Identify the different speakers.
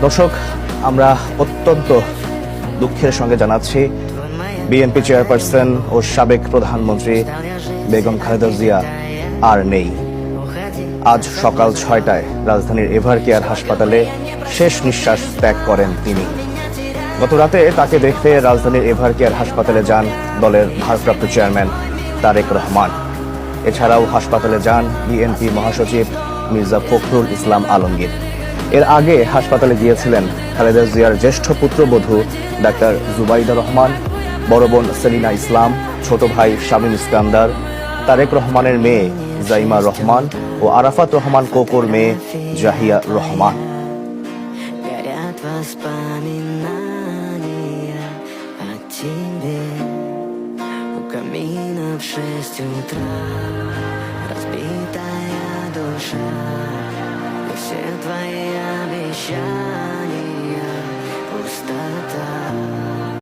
Speaker 1: দর্শক, আমরা অত্যন্ত দুঃখের সঙ্গে জানাচ্ছি বিএনপি চেয়ারপারসন ও সাবেক প্রধানমন্ত্রী বেগম খালেদা জিয়া আর নেই। আজ সকাল 6টায় রাজধানীর এভার কেয়ার হাসপাতালে শেষ নিঃশ্বাস ত্যাগ করেন তিনি। গত রাতে তাকে দেখতে রাজধানীর এভার কেয়ার হাসপাতালে যান দলের ভারপ্রাপ্ত চেয়ারম্যান তারেক রহমান। এছাড়াও হাসপাতালে যান বিএনপি মহাসচিব মির্জা ফখরুল ইসলাম আলমগীর। এর আগে হাসপাতালে গিয়েছিলেন খালেদা জিয়ার জ্যেষ্ঠ পুত্রবধূ ডাক্তার জুবাইদা রহমান, বড় বোন সেলিনা ইসলাম, ছোট ভাই শামীম ইস্কান্দার, তারেক রহমানের মেয়ে জাইমা রহমান ও আরাফাত রহমান কোকোর মেয়ে জাহিয়া রহমান।
Speaker 2: Все твои обещания